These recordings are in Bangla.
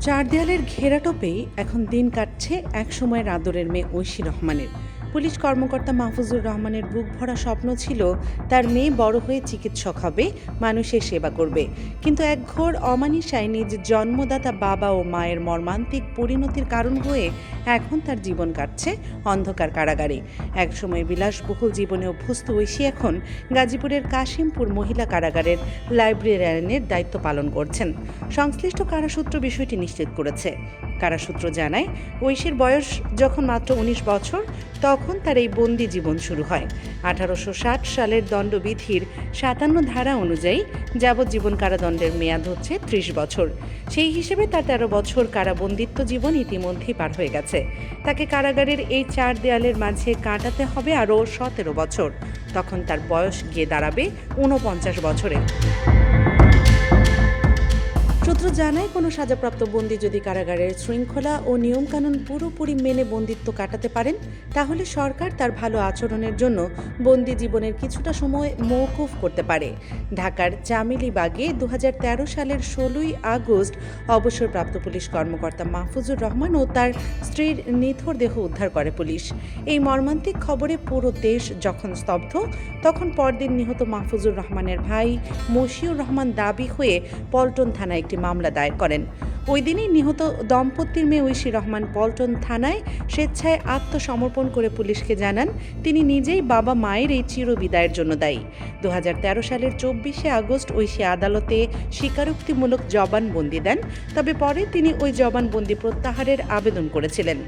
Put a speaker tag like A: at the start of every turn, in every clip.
A: চার দেয়ালের ঘেরাটোপেই এখন দিন কাটছে একসময়ের আদরের মেয়ে ঐশী রহমানের। পুলিশ কর্মকর্তা মাহফুজুর রহমানের বুক ভরা স্বপ্ন ছিল তার মেয়ে বড় হয়ে চিকিৎসক হবে, মানুষের সেবা করবে। কিন্তু এক ঘোর অমানিসায় নিজ জন্মদাতা বাবা ও মায়ের মর্মান্তিক পরিণতির কারণ হয়ে এখন তার জীবন কাটছে অন্ধকার কারাগারে। একসময় বিলাসবহুল জীবনে অভ্যস্ত ঐশী এখন গাজীপুরের কাশিমপুর মহিলা কারাগারের লাইব্রেরিয়ানের দায়িত্ব পালন করছেন। সংশ্লিষ্ট কারাসূত্র বিষয়টি নিশ্চিত করেছে। কারাসূত্র জানায়, ঐশীর বয়স যখন মাত্র ১৯ বছর তখন তার এই বন্দি জীবন শুরু হয়। ১৮৬০ সালের দণ্ডবিধির ৫৭ ধারা অনুযায়ী যাবজ্জীবন কারাদণ্ডের মেয়াদ হচ্ছে ৩০ বছর। সেই হিসেবে তার ১৩ বছর কারাবন্দিত্ব জীবন ইতিমধ্যেই পার হয়ে গেছে। তাকে কারাগারের এই চার দেয়ালের মাঝে কাটাতে হবে আরও ১৭ বছর। তখন তার বয়স গিয়ে দাঁড়াবে ৪৯ বছরে। সূত্র জানায়, কোনো সাজাপ্রাপ্ত বন্দী যদি কারাগারের শৃঙ্খলা ও নিয়মকানুন পুরোপুরি মেনে বন্দিত্ব কাটাতে পারেন, তাহলে সরকার তার ভালো আচরণের জন্য বন্দি জীবনের কিছুটা সময় মওকুফ করতে পারে। ঢাকার চামেলিবাগে ২০১৩ সালের ১৬ই আগস্ট অবসরপ্রাপ্ত পুলিশ কর্মকর্তা মাহফুজুর রহমান ও তার স্ত্রীর নিথর দেহ উদ্ধার করে পুলিশ। এই মর্মান্তিক খবরে পুরো দেশ যখন স্তব্ধ, তখন পরদিন নিহত মাহফুজুর রহমানের ভাই মশিউর রহমান দাবি হয়ে পল্টন থানায় একটি মামলা দায়ের করেন। ওই দিনই নিহত দম্পতির মেয়ে ঐশী রহমান পল্টন থানায় স্বেচ্ছায় আত্মসমর্পণ করে পুলিশকে জানান তিনি নিজেই বাবা মায়ের এই চিরবিদায়ের জন্য দায়ী। ২০১৩ সালের ২৪শে আগস্ট ঐশী আদালতে স্বীকারোক্তিমূলক জবানবন্দি দেন, তবে পরে তিনি ওই জবানবন্দি প্রত্যাহারের আবেদন করেছিলেন।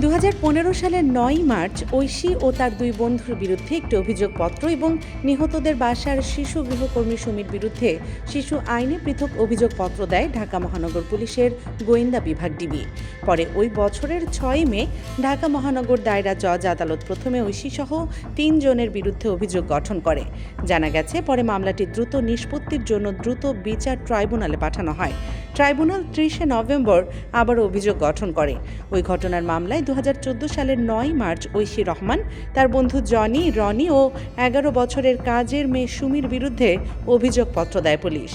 A: ২০১৫ সালের ৯ মার্চ ঐশী ও তার দুই বন্ধুর বিরুদ্ধে একটি অভিযোগপত্র এবং নিহতদের বাসার শিশু গৃহকর্মী সুমির বিরুদ্ধে শিশু আইনে পৃথক অভিযোগপত্র দেয় ঢাকা মহানগর পুলিশের গোয়েন্দা বিভাগ ডিবি। পরে ওই বছরের ৬ মে ঢাকা মহানগর দায়রা জজ আদালত প্রথমে ঐশীসহ ৩ জনের বিরুদ্ধে অভিযোগ গঠন করে। জানা গেছে, পরে মামলাটি দ্রুত নিষ্পত্তির জন্য দ্রুত বিচার ট্রাইব্যুনালে পাঠানো হয়। ট্রাইব্যুনাল ৩০শে নভেম্বর আবারও অভিযোগ গঠন করে। ওই ঘটনার মামলায় ২০১৪ সালের ৯ মার্চ ঐশী রহমান, তার বন্ধু জনি, রনি ও ১১ বছরের কাজের মেয়ে সুমির বিরুদ্ধে অভিযোগপত্র দেয় পুলিশ।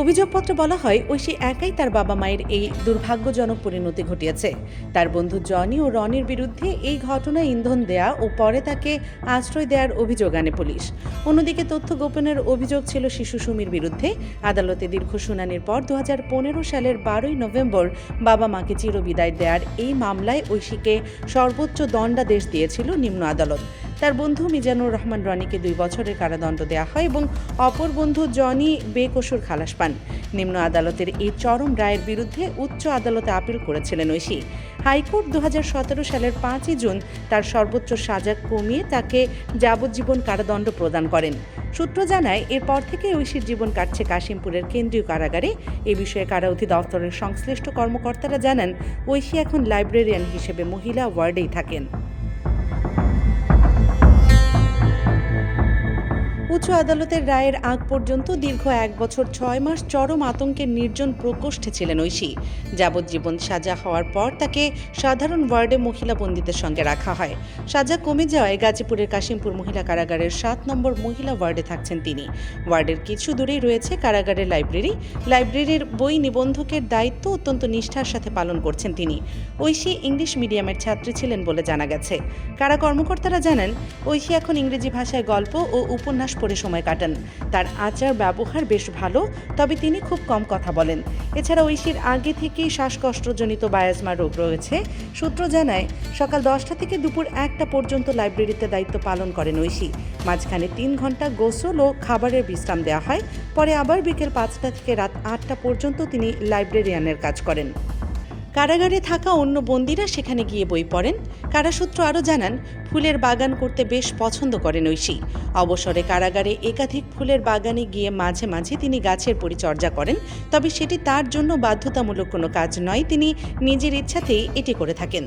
A: অভিযোগপত্রে বলা হয়, ঐশী একাই তার বাবা মায়ের এই দুর্ভাগ্যজনক পরিণতি ঘটিয়েছে। তার বন্ধু জনি ও রনির বিরুদ্ধে এই ঘটনায় ইন্ধন দেয়া ও পরে তাকে আশ্রয় দেওয়ার অভিযোগ আনে পুলিশ। অন্যদিকে তথ্য গোপনের অভিযোগ ছিল শিশু সুমির বিরুদ্ধে। আদালতে দীর্ঘ শুনানির পর ২০১৫ সালের ১২ই নভেম্বর বাবা মাকে চিরবিদায় দেওয়ার এই মামলায় ঐশীকে সর্বোচ্চ দণ্ডাদেশ দিয়েছিল নিম্ন আদালত। তার বন্ধু মিজানুর রহমান রনিকে ২ বছরের কারাদণ্ড দেওয়া হয় এবং অপর বন্ধু জনি বেকসুর খালাস পান। নিম্ন আদালতের এই চরম রায়ের বিরুদ্ধে উচ্চ আদালতে আপিল করেছিলেন ঐশী। হাইকোর্ট ২০১৭ সালের ৫ই জুন তার সর্বোচ্চ সাজা কমিয়ে তাকে যাবজ্জীবন কারাদণ্ড প্রদান করেন। সূত্র জানায়, এরপর থেকে ঐশীর জীবন কাটছে কাশিমপুরের কেন্দ্রীয় কারাগারে। এ বিষয়ে কারা অধিদপ্তরের সংশ্লিষ্ট কর্মকর্তারা জানান, ঐশী এখন লাইব্রেরিয়ান হিসেবে মহিলা ওয়ার্ডেই থাকেন। উচ্চ আদালতের রায়ের আগ পর্যন্ত দীর্ঘ ১ বছর ৬ মাস চরম আতঙ্কের নির্জন প্রকোষ্ঠে ছিলেন ঐশী। যাবজ্জীবন সাজা হওয়ার পর তাকে সাধারণ ওয়ার্ডে মহিলা বন্দীদের সঙ্গে রাখা হয়। সাজা কমে যাওয়ায় গাজীপুরের কাশিমপুর মহিলা কারাগারের ৭ নম্বর মহিলা ওয়ার্ডে থাকছেন তিনি। ওয়ার্ডের কিছু দূরেই রয়েছে কারাগারের লাইব্রেরি। লাইব্রেরির বই নিবন্ধকের দায়িত্ব অত্যন্ত নিষ্ঠার সাথে পালন করছেন তিনি। ঐশী ইংলিশ মিডিয়ামের ছাত্রী ছিলেন বলে জানা গেছে। কারা কর্মকর্তারা জানান, ঐশী এখন ইংরেজি ভাষায় গল্প ও উপন্যাস পড়ে সময় কাটান। তার আচার ব্যবহার বেশ ভালো, তবে তিনি খুব কম কথা বলেন। এছাড়া ঐশীর আগে থেকেই শ্বাসকষ্টজনিত বায়াজমা রোগ রয়েছে। সূত্র জানায়, সকাল ১০টা থেকে দুপুর ১টা পর্যন্ত লাইব্রেরিতে দায়িত্ব পালন করেন ঐশী। মাঝখানে ৩ ঘন্টা গোসল ও খাবারের বিশ্রাম দেওয়া হয়। পরে আবার বিকেল ৫টা থেকে রাত ৮টা পর্যন্ত তিনি লাইব্রেরিয়ানের কাজ করেন। কারাগারে থাকা অন্য বন্দীরা সেখানে গিয়ে বই পড়েন। কারাসূত্র আরও জানান, ফুলের বাগান করতে বেশ পছন্দ করেন ঐশী। অবসরে কারাগারে একাধিক ফুলের বাগানে গিয়ে মাঝে মাঝে তিনি গাছের পরিচর্যা করেন, তবে সেটি তার জন্য বাধ্যতামূলক কোনো কাজ নয়, তিনি নিজের ইচ্ছাতেই এটি করে থাকেন।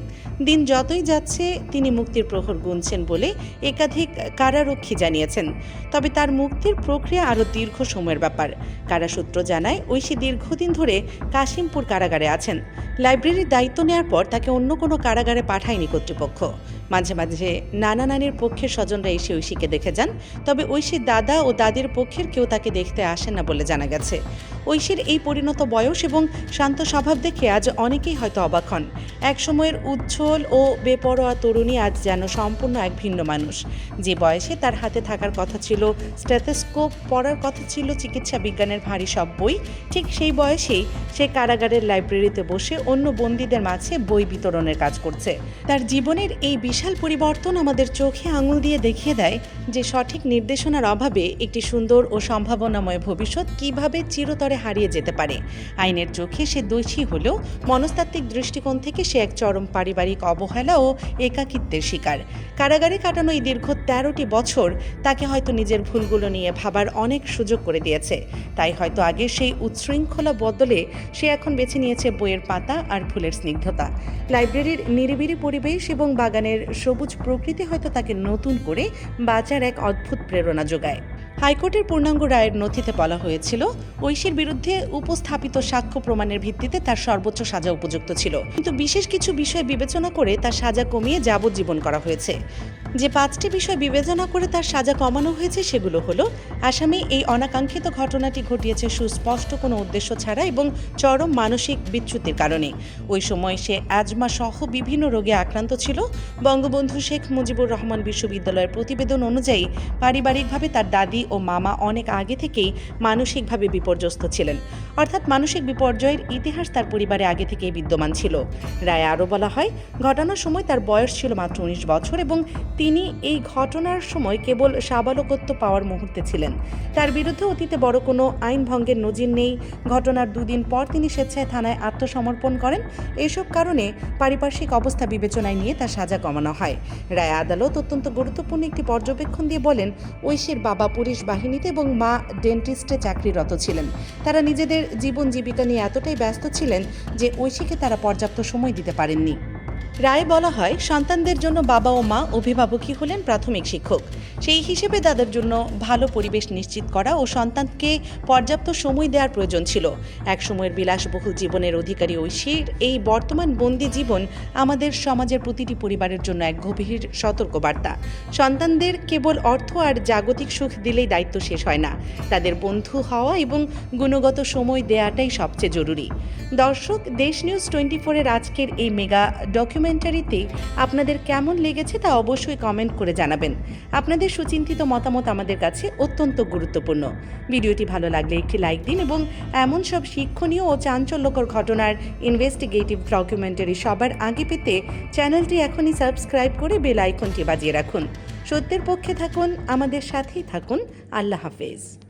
A: দিন যতই যাচ্ছে তিনি মুক্তির প্রহর গুনছেন বলে একাধিক কারারক্ষী জানিয়েছেন। তবে তার মুক্তির প্রক্রিয়া আরও দীর্ঘ সময়ের ব্যাপার। কারাসূত্র জানায়, ঐশী দীর্ঘদিন ধরে কাশিমপুর কারাগারে আছেন। লাইব্রেরির দায়িত্ব নেওয়ার পর তাকে অন্য কোনো কারাগারে পাঠায়নি কর্তৃপক্ষ। মাঝে মাঝে নানা নানির পক্ষের স্বজনরা এসে ঐশীকে দেখে যান, তবে ঐশীর দাদা ও দাদির পক্ষের কেউ তাকে দেখতে আসেন না বলে জানা গেছে। ঐশীর এই পরিণত বয়স এবং শান্ত স্বভাব দেখে আজ অনেকেই হয়তো অবাক হন। এক সময়ের উজ্জ্বল ও বেপরোয়া তরুণী আজ যেন সম্পূর্ণ এক ভিন্ন মানুষ। যে বয়সে তার হাতে থাকার কথা ছিল স্টেথোস্কোপ, পড়ার কথা ছিল চিকিৎসা বিজ্ঞানের ভারী সব বই, ঠিক সেই বয়সেই সে কারাগারের লাইব্রেরিতে বসে অন্য বন্দীদের মাঝে বই বিতরণের কাজ করছে। তার জীবনের এই বিশাল পরিবর্তন আমাদের চোখে আঙুল দিয়ে দেখিয়ে দেয় যে সঠিক নির্দেশনার অভাবে একটি সুন্দর ও সম্ভাবনাময় ভবিষ্যৎ কিভাবে চিরতরে হারিয়ে যেতে পারে। আইনের চোখে সে দোষী হলেও মনস্তাত্ত্বিক দৃষ্টিকোণ থেকে সে এক চরম পারিবারিক অবহেলা ও একাকিত্বের শিকার। কারাগারে কাটানো এই দীর্ঘ 13টি বছর তাকে হয়তো নিজের ভুলগুলো নিয়ে ভাবার অনেক সুযোগ করে দিয়েছে। তাই হয়তো আগে সেই উচ্ছৃঙ্খলা বদলে সে এখন বেছে নিয়েছে বইয়ের পাতা আর ফুলের স্নিগ্ধতা। লাইব্রেরির নিরিবিলি পরিবেশ এবং বাগানের সবুজ প্রকৃতি হয়তো তাকে নতুন করে বাঁচার এক অদ্ভুত প্রেরণা যোগায়। হাইকোর্টের পূর্ণাঙ্গ রায়ের নথিতে বলা হয়েছিল, ঐশীর বিরুদ্ধে উপস্থাপিত সাক্ষ্য প্রমাণের ভিত্তিতে তার সর্বোচ্চ সাজা উপযুক্ত ছিল, কিন্তু বিশেষ কিছু বিষয় বিবেচনা করে তার সাজা কমিয়ে যাবজ্জীবন করা হয়েছে। যে 5টি বিষয় বিবেচনা করে তার সাজা কমানো হয়েছে সেগুলো হলো: আসামি এই অনাকাঙ্ক্ষিত ঘটনাটি ঘটিয়েছে সুস্পষ্ট কোনো উদ্দেশ্য ছাড়া এবং চরম মানসিক বিচ্যুতির কারণে। ওই সময় সে অ্যাজমা সহ বিভিন্ন রোগে আক্রান্ত ছিল। বঙ্গবন্ধু শেখ মুজিবুর রহমান বিশ্ববিদ্যালয়ের প্রতিবেদন অনুযায়ী পারিবারিকভাবে তার দাদি ও মামা অনেক আগে থেকেই মানসিকভাবে বিপর্যস্ত ছিলেন, অর্থাৎ মানসিক বিপর্যয়ের ইতিহাস তার পরিবারে আগে থেকেই বিদ্যমান ছিল। রায়ে আরও বলা হয়, ঘটনার সময় তার বয়স ছিল মাত্র 19 বছর এবং তিনি এই ঘটনার সময় কেবল সাবালকত্ব পাওয়ার মুহূর্তে ছিলেন। তার বিরুদ্ধে অতীতে বড় কোনো আইন ভঙ্গের নজির নেই। ঘটনার 2 দিন পর তিনি স্বেচ্ছায় থানায় আত্মসমর্পণ করেন। এইসব কারণে পারিপার্শ্বিক অবস্থা বিবেচনায় নিয়ে তার সাজা কমানো হয়। রায়ে আদালত অত্যন্ত গুরুত্বপূর্ণ একটি পর্যবেক্ষণ দিয়ে বলেন, ঐশীর বাবা পুলিশ বাহিনীতে এবং মা ডেন্টিস্টে চাকরিরত ছিলেন। তারা নিজেদের জীবন জীবিকা নিয়ে এতটাই ব্যস্ত ছিলেন যে ঐশীকে তারা পর্যাপ্ত সময় দিতে পারেননি। রায়ে বলা হয়, সন্তানদের জন্য বাবা ও মা অভিভাবকই হলেন প্রাথমিক শিক্ষক। সেই হিসেবে তাদের জন্য ভালো পরিবেশ নিশ্চিত করা ও সন্তানকে পর্যাপ্ত সময় দেওয়ার প্রয়োজন ছিল। এক সময়ের বিলাসবহুল জীবনের অধিকারী ঐশীর এই বর্তমান বন্দি জীবন আমাদের সমাজের প্রতিটি পরিবারের জন্য এক গভীর সতর্কবার্তা। সন্তানদের কেবল অর্থ আর জাগতিক সুখ দিলেই দায়িত্ব শেষ হয় না, তাদের বন্ধু হওয়া এবং গুণগত সময় দেওয়াটাই সবচেয়ে জরুরি। দর্শক, দেশ নিউজ 24-এর আজকের এই মেগা ডকুমেন্টারিতে আপনাদের কেমন লেগেছে তা অবশ্যই কমেন্ট করে জানাবেন। আপনাদের সুচিন্তিত মতামত আমাদের কাছে অত্যন্ত গুরুত্বপূর্ণ। ভিডিওটি ভালো লাগলে একটি লাইক দিন এবং এমন সব শিক্ষণীয় ও চাঞ্চল্যকর ঘটনার ইনভেস্টিগেটিভ ডকুমেন্টারি সবার আগে পেতে চ্যানেলটি এখনই সাবস্ক্রাইব করে বেল আইকনটি বাজিয়ে রাখুন। সত্যের পক্ষে থাকুন, আমাদের সাথেই থাকুন। আল্লাহ হাফেজ।